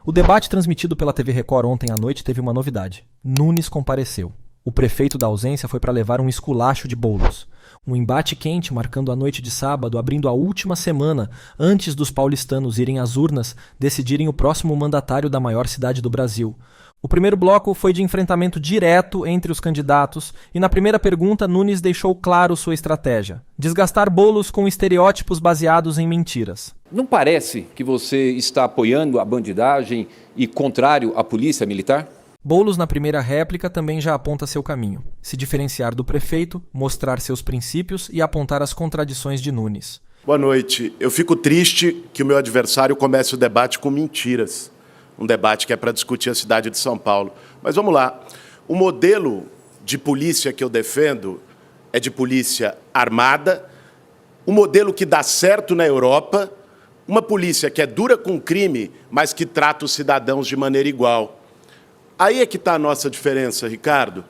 O debate transmitido pela TV Record ontem à noite teve uma novidade. Nunes compareceu. O prefeito da ausência foi para levar um esculacho de Boulos. Um embate quente marcando a noite de sábado, abrindo a última semana antes dos paulistanos irem às urnas decidirem o próximo mandatário da maior cidade do Brasil. O primeiro bloco foi de enfrentamento direto entre os candidatos e na primeira pergunta Nunes deixou claro sua estratégia: desgastar Boulos com estereótipos baseados em mentiras. Não parece que você está apoiando a bandidagem e contrário à polícia militar? Boulos, na primeira réplica, também já aponta seu caminho: se diferenciar do prefeito, mostrar seus princípios e apontar as contradições de Nunes. Boa noite. Eu fico triste que o meu adversário comece o debate com mentiras. Um debate que é para discutir a cidade de São Paulo. Mas vamos lá. O modelo de polícia que eu defendo é de polícia armada, o modelo que dá certo na Europa, uma polícia que é dura com o crime, mas que trata os cidadãos de maneira igual. Aí é que está a nossa diferença, Ricardo,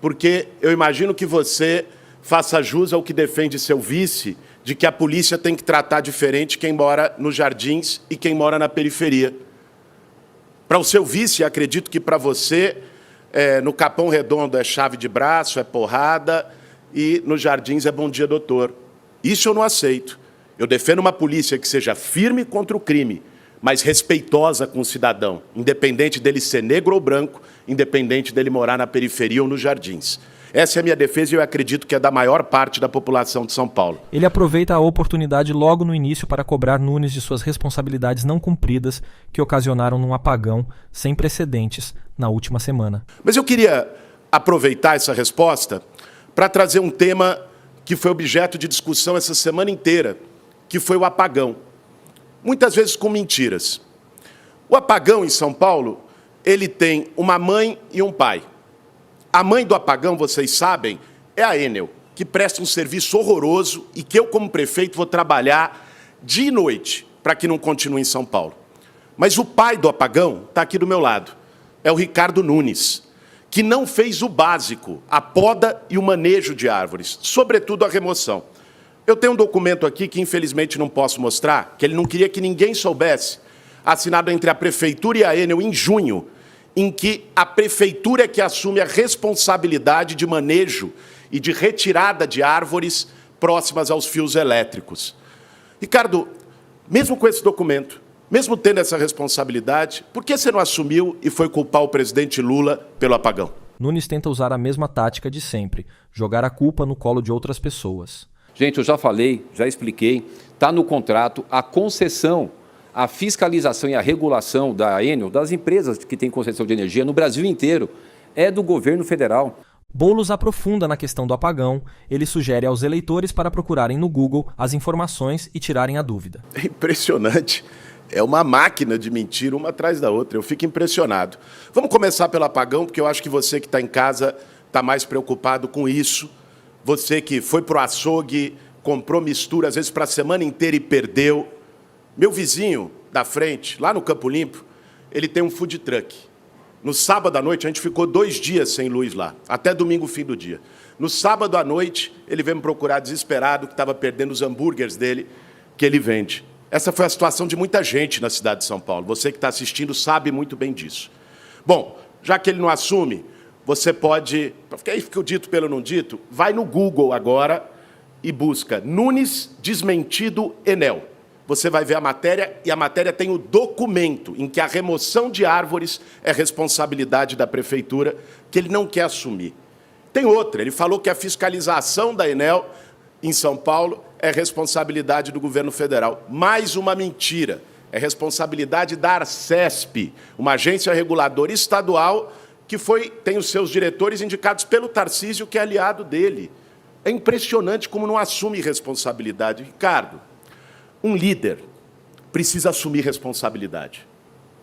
porque eu imagino que você faça jus ao que defende seu vice, de que a polícia tem que tratar diferente quem mora nos Jardins e quem mora na periferia. Para o seu vice, acredito que para você, no Capão Redondo é chave de braço, é porrada, e nos Jardins é bom dia, doutor. Isso eu não aceito. Eu defendo uma polícia que seja firme contra o crime, mas respeitosa com o cidadão, independente dele ser negro ou branco, independente dele morar na periferia ou nos Jardins. Essa é a minha defesa e eu acredito que é da maior parte da população de São Paulo. Ele aproveita a oportunidade logo no início para cobrar Nunes de suas responsabilidades não cumpridas que ocasionaram um apagão sem precedentes na última semana. Mas eu queria aproveitar essa resposta para trazer um tema que foi objeto de discussão essa semana inteira, que foi o apagão. Muitas vezes com mentiras. O apagão em São Paulo, ele tem uma mãe e um pai. A mãe do apagão, vocês sabem, é a Enel, que presta um serviço horroroso e que eu, como prefeito, vou trabalhar dia e noite para que não continue em São Paulo. Mas o pai do apagão está aqui do meu lado. É o Ricardo Nunes, que não fez o básico, a poda e o manejo de árvores, sobretudo a remoção. Eu tenho um documento aqui que, infelizmente, não posso mostrar, que ele não queria que ninguém soubesse, assinado entre a Prefeitura e a Enel em junho, em que a Prefeitura é que assume a responsabilidade de manejo e de retirada de árvores próximas aos fios elétricos. Ricardo, mesmo com esse documento, mesmo tendo essa responsabilidade, por que você não assumiu e foi culpar o presidente Lula pelo apagão? Nunes tenta usar a mesma tática de sempre: jogar a culpa no colo de outras pessoas. Gente, eu já falei, já expliquei, está no contrato a concessão, a fiscalização e a regulação da Enel, das empresas que têm concessão de energia no Brasil inteiro, é do governo federal. Boulos aprofunda na questão do apagão. Ele sugere aos eleitores para procurarem no Google as informações e tirarem a dúvida. É impressionante. É uma máquina de mentira uma atrás da outra. Eu fico impressionado. Vamos começar pelo apagão, porque eu acho que você que está em casa está mais preocupado com isso. Você que foi para o açougue, comprou mistura, às vezes para a semana inteira e perdeu. Meu vizinho da frente, lá no Campo Limpo, ele tem um food truck. No sábado à noite, a gente ficou 2 dias sem luz lá, até domingo, fim do dia. No sábado à noite, ele veio me procurar desesperado, que estava perdendo os hambúrgueres dele, que ele vende. Essa foi a situação de muita gente na cidade de São Paulo. Você que está assistindo sabe muito bem disso. Bom, já que ele não assume, você pode, porque aí fica o dito pelo não dito, vai no Google agora e busca Nunes desmentido Enel. Você vai ver a matéria, e a matéria tem o documento em que a remoção de árvores é responsabilidade da Prefeitura, que ele não quer assumir. Tem outra, ele falou que a fiscalização da Enel em São Paulo é responsabilidade do governo federal. Mais uma mentira. É responsabilidade da Arcesp, uma agência reguladora estadual que tem os seus diretores indicados pelo Tarcísio, que é aliado dele. É impressionante como não assume responsabilidade. Ricardo, um líder precisa assumir responsabilidade.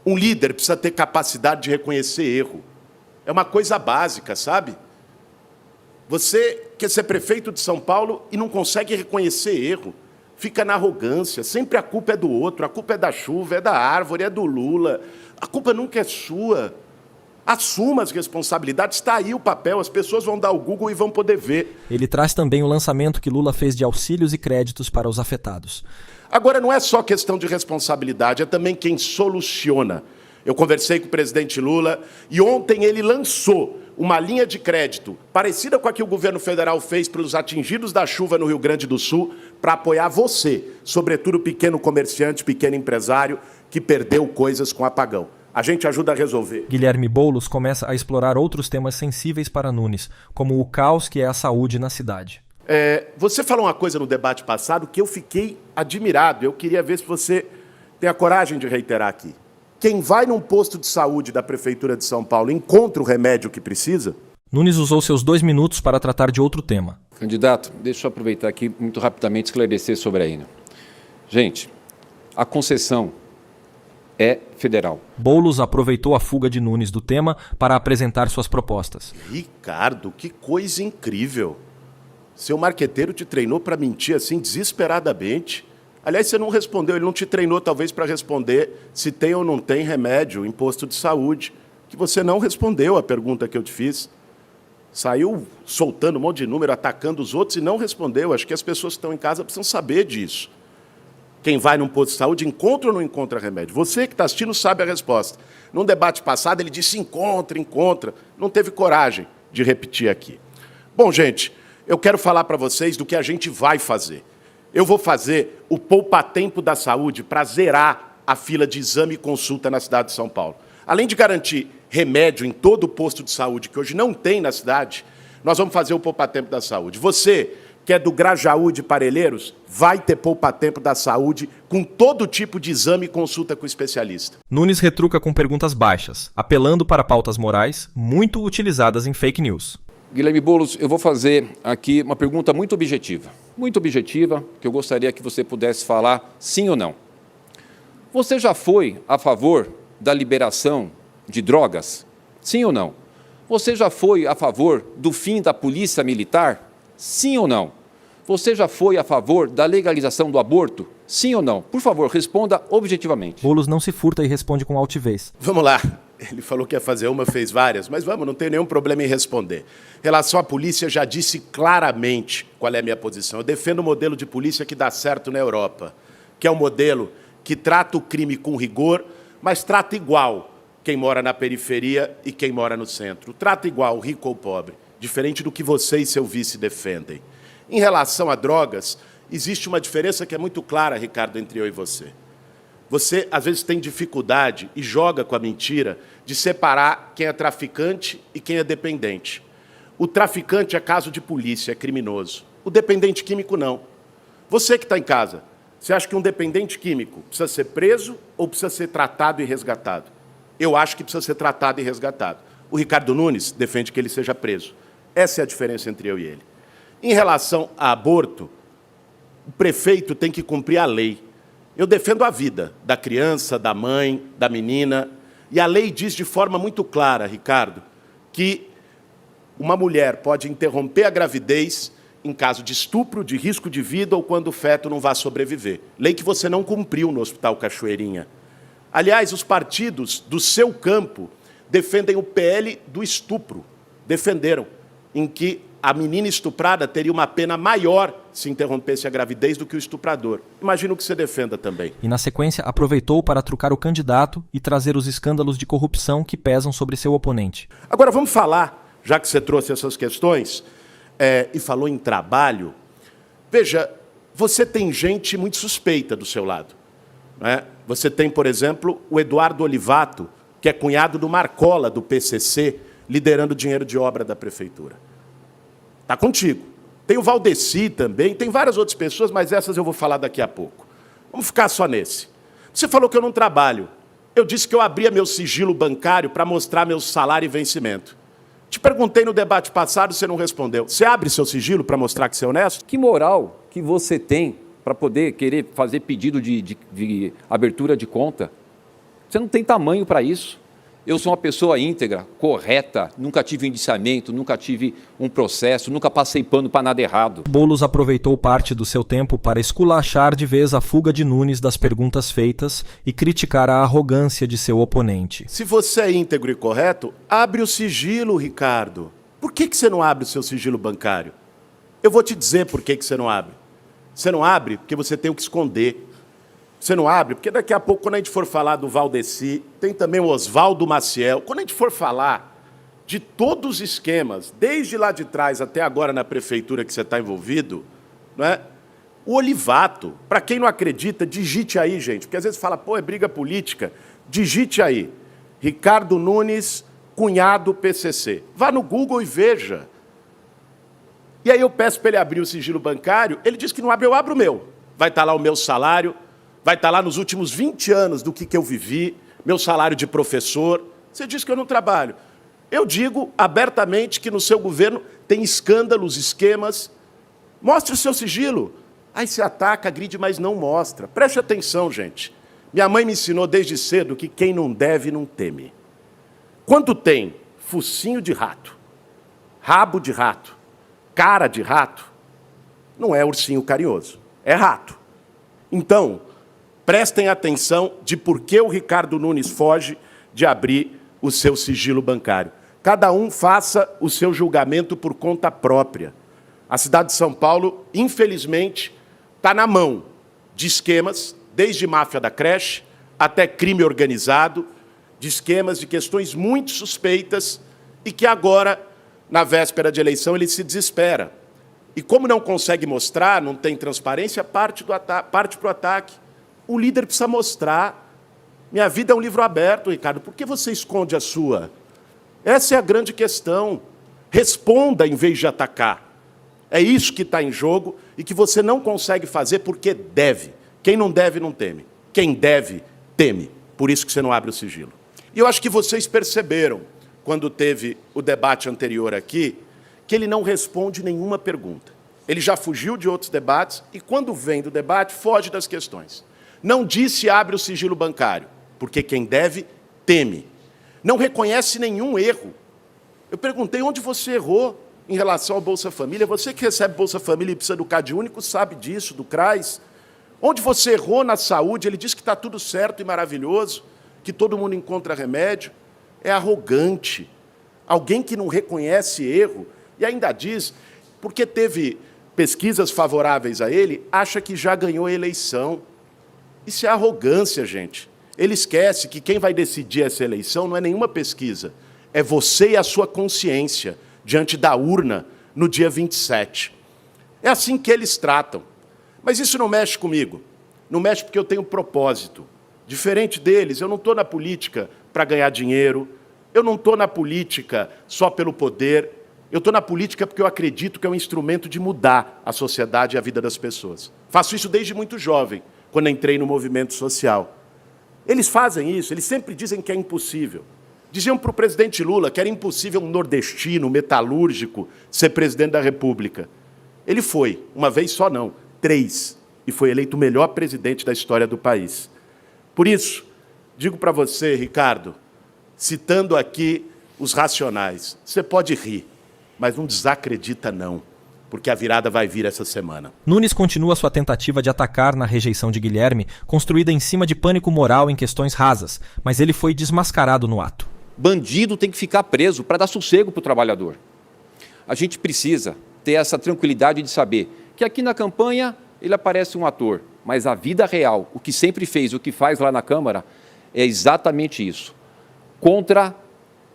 Um líder precisa ter capacidade de reconhecer erro. É uma coisa básica, sabe? Você quer ser prefeito de São Paulo e não consegue reconhecer erro. Fica na arrogância. Sempre a culpa é do outro, a culpa é da chuva, é da árvore, é do Lula. A culpa nunca é sua. Assuma as responsabilidades, está aí o papel, as pessoas vão dar o Google e vão poder ver. Ele traz também o lançamento que Lula fez de auxílios e créditos para os afetados. Agora, não é só questão de responsabilidade, é também quem soluciona. Eu conversei com o presidente Lula e ontem ele lançou uma linha de crédito parecida com a que o governo federal fez para os atingidos da chuva no Rio Grande do Sul, para apoiar você, sobretudo o pequeno comerciante, pequeno empresário, que perdeu coisas com apagão. A gente ajuda a resolver. Guilherme Boulos começa a explorar outros temas sensíveis para Nunes, como o caos que é a saúde na cidade. Você falou uma coisa no debate passado que eu fiquei admirado. Eu queria ver se você tem a coragem de reiterar aqui. Quem vai num posto de saúde da Prefeitura de São Paulo encontra o remédio que precisa? Nunes usou seus 2 minutos para tratar de outro tema. Candidato, deixa eu aproveitar aqui muito rapidamente esclarecer sobre a Enel. Gente, a concessão é federal. Boulos aproveitou a fuga de Nunes do tema para apresentar suas propostas. Ricardo, que coisa incrível. Seu marqueteiro te treinou para mentir assim desesperadamente. Aliás, você não respondeu, ele não te treinou talvez para responder se tem ou não tem remédio em posto de saúde, que você não respondeu a pergunta que eu te fiz. Saiu soltando um monte de número, atacando os outros e não respondeu. Acho que as pessoas que estão em casa precisam saber disso. Quem vai num posto de saúde encontra ou não encontra remédio? Você que está assistindo sabe a resposta. Num debate passado ele disse encontra, encontra. Não teve coragem de repetir aqui. Bom, gente, eu quero falar para vocês do que a gente vai fazer. Eu vou fazer o poupa-tempo da saúde para zerar a fila de exame e consulta na cidade de São Paulo. Além de garantir remédio em todo o posto de saúde, que hoje não tem na cidade, nós vamos fazer o poupa-tempo da saúde. Você, que é do Grajaú de Parelheiros, vai ter poupa-tempo da saúde com todo tipo de exame e consulta com o especialista. Nunes retruca com perguntas baixas, apelando para pautas morais muito utilizadas em fake news. Guilherme Boulos, eu vou fazer aqui uma pergunta muito objetiva, que eu gostaria que você pudesse falar sim ou não. Você já foi a favor da liberação de drogas? Sim ou não? Você já foi a favor do fim da polícia militar? Sim ou não? Você já foi a favor da legalização do aborto? Sim ou não? Por favor, responda objetivamente. Boulos não se furta e responde com altivez. Vamos lá. Ele falou que ia fazer uma, fez várias, mas vamos, não tem nenhum problema em responder. Em relação à polícia, já disse claramente qual é a minha posição. Eu defendo o modelo de polícia que dá certo na Europa, que é um modelo que trata o crime com rigor, mas trata igual quem mora na periferia e quem mora no centro. Trata igual, rico ou pobre, diferente do que você e seu vice defendem. Em relação a drogas, existe uma diferença que é muito clara, Ricardo, entre eu e você. Você, às vezes, tem dificuldade e joga com a mentira de separar quem é traficante e quem é dependente. O traficante é caso de polícia, é criminoso. O dependente químico, não. Você que está em casa, você acha que um dependente químico precisa ser preso ou precisa ser tratado e resgatado? Eu acho que precisa ser tratado e resgatado. O Ricardo Nunes defende que ele seja preso. Essa é a diferença entre eu e ele. Em relação a aborto, o prefeito tem que cumprir a lei. Eu defendo a vida da criança, da mãe, da menina. E a lei diz de forma muito clara, Ricardo, que uma mulher pode interromper a gravidez em caso de estupro, de risco de vida ou quando o feto não vai sobreviver. Lei que você não cumpriu no Hospital Cachoeirinha. Aliás, os partidos do seu campo defendem o PL do estupro. Defenderam, em que a menina estuprada teria uma pena maior se interrompesse a gravidez do que o estuprador. Imagino que você defenda também. E, na sequência, aproveitou para trucar o candidato e trazer os escândalos de corrupção que pesam sobre seu oponente. Agora, vamos falar, já que você trouxe essas questões, e falou em trabalho. Veja, você tem gente muito suspeita do seu lado. Né? Você tem, por exemplo, o Eduardo Olivato, que é cunhado do Marcola, do PCC, liderando o dinheiro de obra da prefeitura. Está contigo. Tem o Valdeci também, tem várias outras pessoas, mas essas eu vou falar daqui a pouco. Vamos ficar só nesse. Você falou que eu não trabalho. Eu disse que eu abria meu sigilo bancário para mostrar meu salário e vencimento. Te perguntei no debate passado, você não respondeu. Você abre seu sigilo para mostrar que você é honesto? Que moral que você tem para poder querer fazer pedido de abertura de conta? Você não tem tamanho para isso. Eu sou uma pessoa íntegra, correta, nunca tive indiciamento, nunca tive um processo, nunca passei pano para nada errado. Boulos aproveitou parte do seu tempo para esculachar de vez a fuga de Nunes das perguntas feitas e criticar a arrogância de seu oponente. Se você é íntegro e correto, abre o sigilo, Ricardo. Por que você não abre o seu sigilo bancário? Eu vou te dizer por que você não abre. Você não abre porque você tem o que esconder. Você não abre? Porque daqui a pouco, quando a gente for falar do Valdeci, tem também o Oswaldo Maciel. Quando a gente for falar de todos os esquemas, desde lá de trás até agora na prefeitura que você está envolvido, não é? O Olivato, para quem não acredita, digite aí, gente, porque às vezes fala, pô, é briga política. Digite aí, Ricardo Nunes, cunhado PCC. Vá no Google e veja. E aí eu peço para ele abrir o sigilo bancário, ele diz que não abre, eu abro o meu. Vai estar lá o meu salário, vai estar lá nos últimos 20 anos do que eu vivi, meu salário de professor. Você diz que eu não trabalho. Eu digo abertamente que no seu governo tem escândalos, esquemas. Mostre o seu sigilo. Aí se ataca, agride, mas não mostra. Preste atenção, gente. Minha mãe me ensinou desde cedo que quem não deve não teme. Quando tem focinho de rato, rabo de rato, cara de rato, não é ursinho carinhoso, é rato. Então, prestem atenção de por que o Ricardo Nunes foge de abrir o seu sigilo bancário. Cada um faça o seu julgamento por conta própria. A cidade de São Paulo, infelizmente, está na mão de esquemas, desde máfia da creche até crime organizado, de esquemas, de questões muito suspeitas e que agora, na véspera de eleição, ele se desespera. E como não consegue mostrar, não tem transparência, parte para o ataque. O líder precisa mostrar. Minha vida é um livro aberto, Ricardo. Por que você esconde a sua? Essa é a grande questão. Responda em vez de atacar. É isso que está em jogo e que você não consegue fazer porque deve. Quem não deve, não teme. Quem deve, teme. Por isso que você não abre o sigilo. E eu acho que vocês perceberam, quando teve o debate anterior aqui, que ele não responde nenhuma pergunta. Ele já fugiu de outros debates e, quando vem do debate, foge das questões. Não disse abre o sigilo bancário, porque quem deve, teme. Não reconhece nenhum erro. Eu perguntei onde você errou em relação ao Bolsa Família. Você que recebe Bolsa Família e precisa do Cade Único sabe disso, do CRAS. Onde você errou na saúde, ele diz que está tudo certo e maravilhoso, que todo mundo encontra remédio. É arrogante. Alguém que não reconhece erro e ainda diz, porque teve pesquisas favoráveis a ele, acha que já ganhou a eleição. Isso é arrogância, gente. Ele esquece que quem vai decidir essa eleição não é nenhuma pesquisa, é você e a sua consciência diante da urna no dia 27. É assim que eles tratam. Mas isso não mexe comigo. Não mexe porque eu tenho um propósito. Diferente deles, eu não estou na política para ganhar dinheiro, eu não estou na política só pelo poder, eu estou na política porque eu acredito que é um instrumento de mudar a sociedade e a vida das pessoas. Faço isso desde muito jovem, quando entrei no movimento social. Eles fazem isso, eles sempre dizem que é impossível. Diziam para o presidente Lula que era impossível um nordestino, metalúrgico, ser presidente da República. Ele foi, uma vez só não, 3, e foi eleito o melhor presidente da história do país. Por isso, digo para você, Ricardo, citando aqui os racionais, você pode rir, mas não desacredita não, porque a virada vai vir essa semana. Nunes continua sua tentativa de atacar na rejeição de Guilherme, construída em cima de pânico moral em questões rasas, mas ele foi desmascarado no ato. Bandido tem que ficar preso para dar sossego para o trabalhador. A gente precisa ter essa tranquilidade de saber que aqui na campanha ele aparece um ator, mas a vida real, o que sempre fez, o que faz lá na Câmara, é exatamente isso. Contra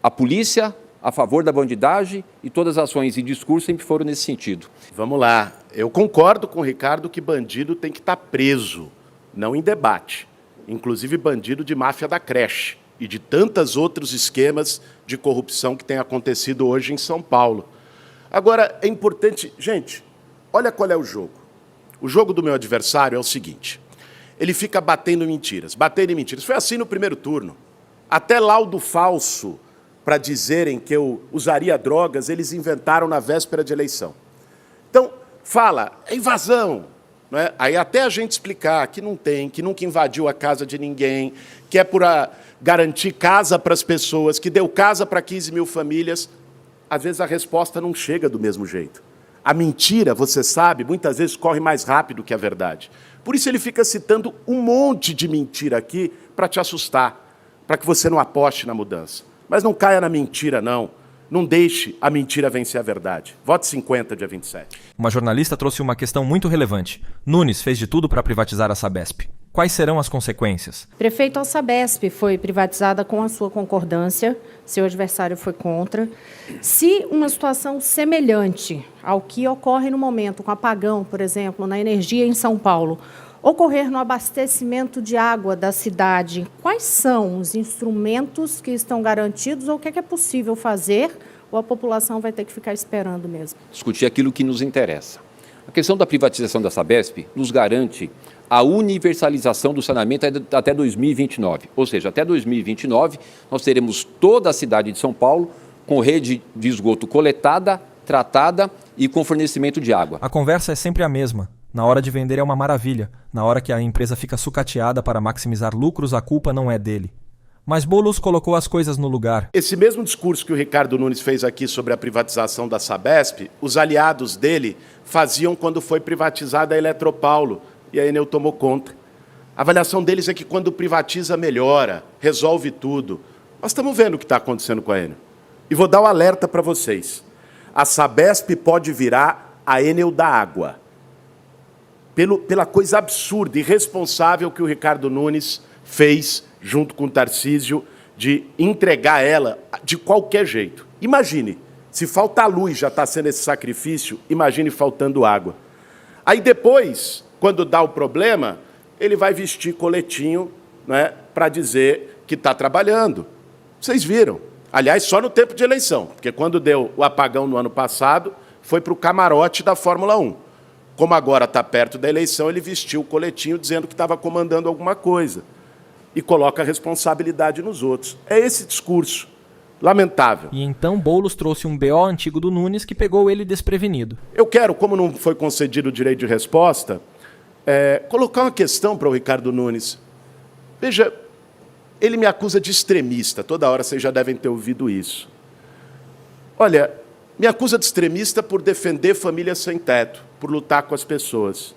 a polícia, a favor da bandidagem e todas as ações e discursos sempre foram nesse sentido. Vamos lá. Eu concordo com o Ricardo que bandido tem que estar preso, não em debate. Inclusive bandido de máfia da creche e de tantos outros esquemas de corrupção que têm acontecido hoje em São Paulo. Agora, é importante... Gente, olha qual é o jogo. O jogo do meu adversário é o seguinte. Ele fica batendo em mentiras. Foi assim no primeiro turno. Até laudo falso para dizerem que eu usaria drogas, eles inventaram na véspera de eleição. Então, fala, é invasão. Não é? Aí até a gente explicar que não tem, que nunca invadiu a casa de ninguém, que é por garantir casa para as pessoas, que deu casa para 15 mil famílias, às vezes a resposta não chega do mesmo jeito. A mentira, você sabe, muitas vezes corre mais rápido que a verdade. Por isso ele fica citando um monte de mentira aqui para te assustar, para que você não aposte na mudança. Mas não caia na mentira, não. Não deixe a mentira vencer a verdade. Vote 50, dia 27. Uma jornalista trouxe uma questão muito relevante. Nunes fez de tudo para privatizar a Sabesp. Quais serão as consequências? Prefeito, a Sabesp foi privatizada com a sua concordância, seu adversário foi contra. Se uma situação semelhante ao que ocorre no momento com apagão, por exemplo, na energia em São Paulo, ocorrer no abastecimento de água da cidade, quais são os instrumentos que estão garantidos ou o que é possível fazer, ou a população vai ter que ficar esperando mesmo? Discutir aquilo que nos interessa. A questão da privatização da Sabesp nos garante a universalização do saneamento até 2029. Ou seja, até 2029, nós teremos toda a cidade de São Paulo com rede de esgoto coletada, tratada e com fornecimento de água. A conversa é sempre a mesma. Na hora de vender é uma maravilha. Na hora que a empresa fica sucateada para maximizar lucros, a culpa não é dele. Mas Boulos colocou as coisas no lugar. Esse mesmo discurso que o Ricardo Nunes fez aqui sobre a privatização da Sabesp, os aliados dele faziam quando foi privatizada a Eletropaulo e a Enel tomou conta. A avaliação deles é que quando privatiza, melhora, resolve tudo. Nós estamos vendo o que está acontecendo com a Enel. E vou dar um alerta para vocês. A Sabesp pode virar a Enel da água. Pela coisa absurda e irresponsável que o Ricardo Nunes fez, junto com o Tarcísio, de entregar ela de qualquer jeito. Imagine, se faltar luz já está sendo esse sacrifício, imagine faltando água. Aí depois, quando dá o problema, ele vai vestir coletinho, né, para dizer que está trabalhando. Vocês viram. Aliás, só no tempo de eleição, porque quando deu o apagão no ano passado, foi para o camarote da Fórmula 1. Como agora está perto da eleição, ele vestiu o coletinho dizendo que estava comandando alguma coisa. E coloca a responsabilidade nos outros. É esse discurso. Lamentável. E então Boulos trouxe um BO antigo do Nunes que pegou ele desprevenido. Eu quero, como não foi concedido o direito de resposta, colocar uma questão para o Ricardo Nunes. Veja, ele me acusa de extremista. Toda hora vocês já devem ter ouvido isso. Olha, me acusa de extremista por defender famílias sem teto, por lutar com as pessoas.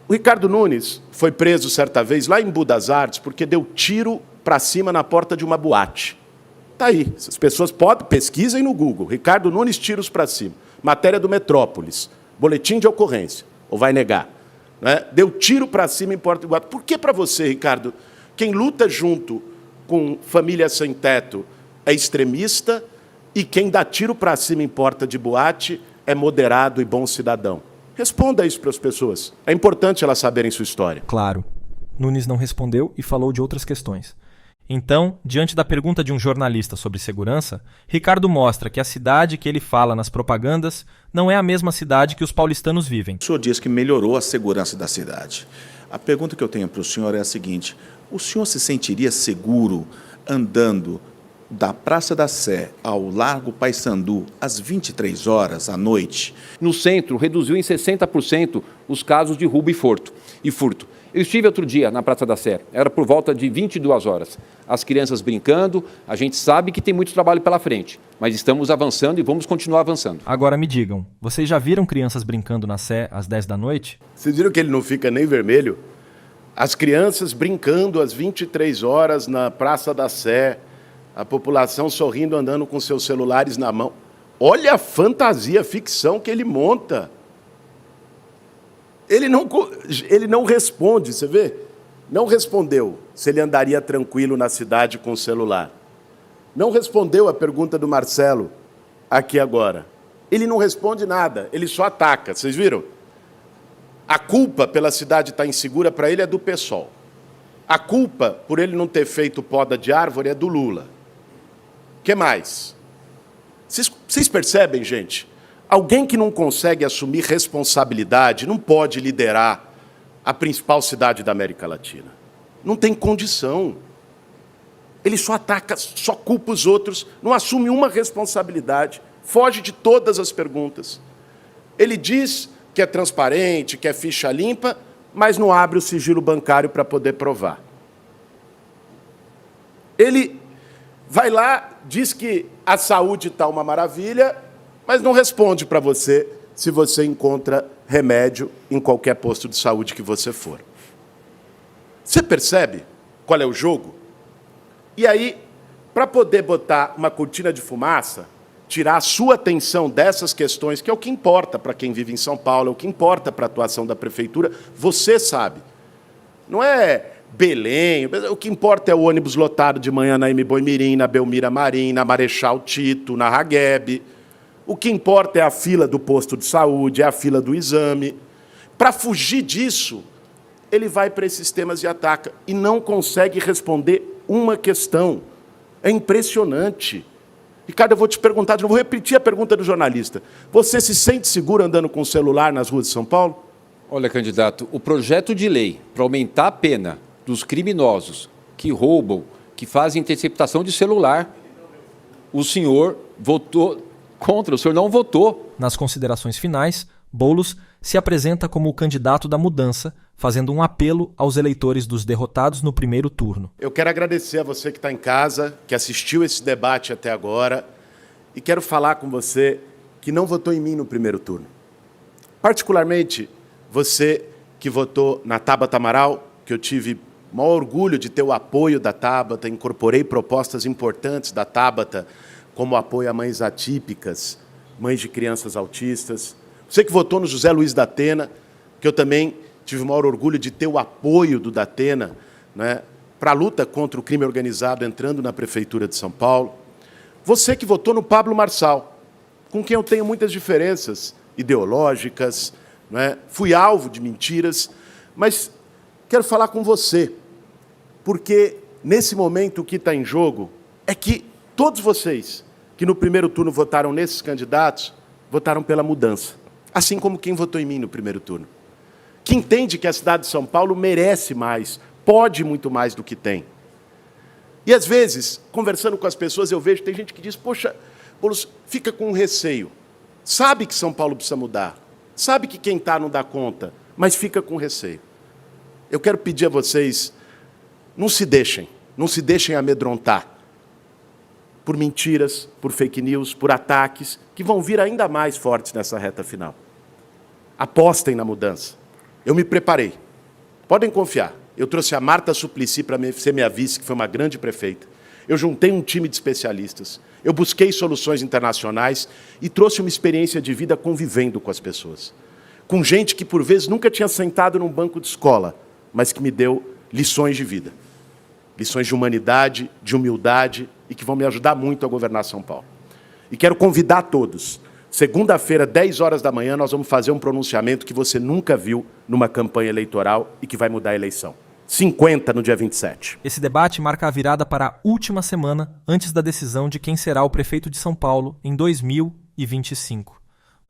O Ricardo Nunes foi preso certa vez lá em Budas Artes porque deu tiro para cima na porta de uma boate. Está aí, as pessoas pesquisem no Google. Ricardo Nunes, tiros para cima. Matéria do Metrópolis, boletim de ocorrência, ou vai negar. Né? Deu tiro para cima em porta de boate. Por que para você, Ricardo, quem luta junto com família sem teto é extremista e quem dá tiro para cima em porta de boate é moderado e bom cidadão? Responda isso para as pessoas. É importante elas saberem sua história. Claro. Nunes não respondeu e falou de outras questões. Então, diante da pergunta de um jornalista sobre segurança, Ricardo mostra que a cidade que ele fala nas propagandas não é a mesma cidade que os paulistanos vivem. O senhor diz que melhorou a segurança da cidade. A pergunta que eu tenho para o senhor é a seguinte: o senhor se sentiria seguro andando da Praça da Sé ao Largo Paissandu às 23 horas à noite? No centro, reduziu em 60% os casos de roubo e furto. Eu estive outro dia na Praça da Sé, era por volta de 22 horas. As crianças brincando, a gente sabe que tem muito trabalho pela frente, mas estamos avançando e vamos continuar avançando. Agora me digam, vocês já viram crianças brincando na Sé às 10 da noite? Vocês viram que ele não fica nem vermelho? As crianças brincando às 23 horas na Praça da Sé, a população sorrindo, andando com seus celulares na mão. Olha a fantasia, a ficção que ele monta. Ele não responde, você vê? Não respondeu se ele andaria tranquilo na cidade com o celular. Não respondeu a pergunta do Marcelo aqui agora. Ele não responde nada, ele só ataca, vocês viram? A culpa pela cidade estar insegura para ele é do PSOL. A culpa por ele não ter feito poda de árvore é do Lula. O que mais? Vocês percebem, gente? Alguém que não consegue assumir responsabilidade não pode liderar a principal cidade da América Latina. Não tem condição. Ele só ataca, só culpa os outros, não assume uma responsabilidade, foge de todas as perguntas. Ele diz que é transparente, que é ficha limpa, mas não abre o sigilo bancário para poder provar. Ele vai lá, diz que a saúde está uma maravilha, mas não responde para você se você encontra remédio em qualquer posto de saúde que você for. Você percebe qual é o jogo? E aí, para poder botar uma cortina de fumaça, tirar a sua atenção dessas questões, que é o que importa para quem vive em São Paulo, é o que importa para a atuação da prefeitura, você sabe. Não é Belém. O que importa é o ônibus lotado de manhã na Mboimirim, na Belmira Marim, na Marechal Tito, na Ragueb. O que importa é a fila do posto de saúde, é a fila do exame. Para fugir disso, ele vai para esses temas e ataca. E não consegue responder uma questão. É impressionante. Ricardo, eu vou te perguntar, vou repetir a pergunta do jornalista. Você se sente seguro andando com o celular nas ruas de São Paulo? Olha, candidato, o projeto de lei para aumentar a pena dos criminosos que roubam, que fazem interceptação de celular, o senhor votou contra, o senhor não votou. Nas considerações finais, Boulos se apresenta como o candidato da mudança, fazendo um apelo aos eleitores dos derrotados no primeiro turno. Eu quero agradecer a você que está em casa, que assistiu esse debate até agora, e quero falar com você que não votou em mim no primeiro turno. Particularmente, você que votou na Tabata Amaral, que eu tive o maior orgulho de ter o apoio da Tabata, incorporei propostas importantes da Tabata, como o apoio a mães atípicas, mães de crianças autistas. Você que votou no José Luiz da Atena, que eu também tive o maior orgulho de ter o apoio do Datena, né, para a luta contra o crime organizado entrando na Prefeitura de São Paulo. Você que votou no Pablo Marçal, com quem eu tenho muitas diferenças ideológicas, né, fui alvo de mentiras, mas quero falar com você, porque nesse momento o que está em jogo é que todos vocês que no primeiro turno votaram nesses candidatos, votaram pela mudança, assim como quem votou em mim no primeiro turno. Que entende que a cidade de São Paulo merece mais, pode muito mais do que tem. E, às vezes, conversando com as pessoas, eu vejo, tem gente que diz, poxa, Boulos, fica com receio. Sabe que São Paulo precisa mudar, sabe que quem está não dá conta, mas fica com receio. Eu quero pedir a vocês, não se deixem amedrontar por mentiras, por fake news, por ataques, que vão vir ainda mais fortes nessa reta final. Apostem na mudança. Eu me preparei. Podem confiar. Eu trouxe a Marta Suplicy para ser minha vice, que foi uma grande prefeita. Eu juntei um time de especialistas. Eu busquei soluções internacionais e trouxe uma experiência de vida convivendo com as pessoas. Com gente que, por vezes, nunca tinha sentado num banco de escola, mas que me deu lições de vida. Lições de humanidade, de humildade e que vão me ajudar muito a governar São Paulo. E quero convidar todos. Segunda-feira, 10 horas da manhã, nós vamos fazer um pronunciamento que você nunca viu numa campanha eleitoral e que vai mudar a eleição. 50 no dia 27. Esse debate marca a virada para a última semana antes da decisão de quem será o prefeito de São Paulo em 2025.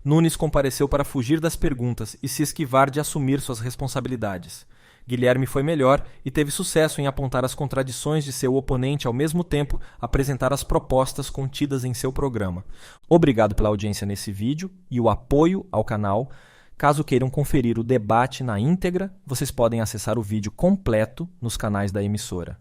Nunes compareceu para fugir das perguntas e se esquivar de assumir suas responsabilidades. Guilherme foi melhor e teve sucesso em apontar as contradições de seu oponente, ao mesmo tempo apresentar as propostas contidas em seu programa. Obrigado pela audiência nesse vídeo e o apoio ao canal. Caso queiram conferir o debate na íntegra, vocês podem acessar o vídeo completo nos canais da emissora.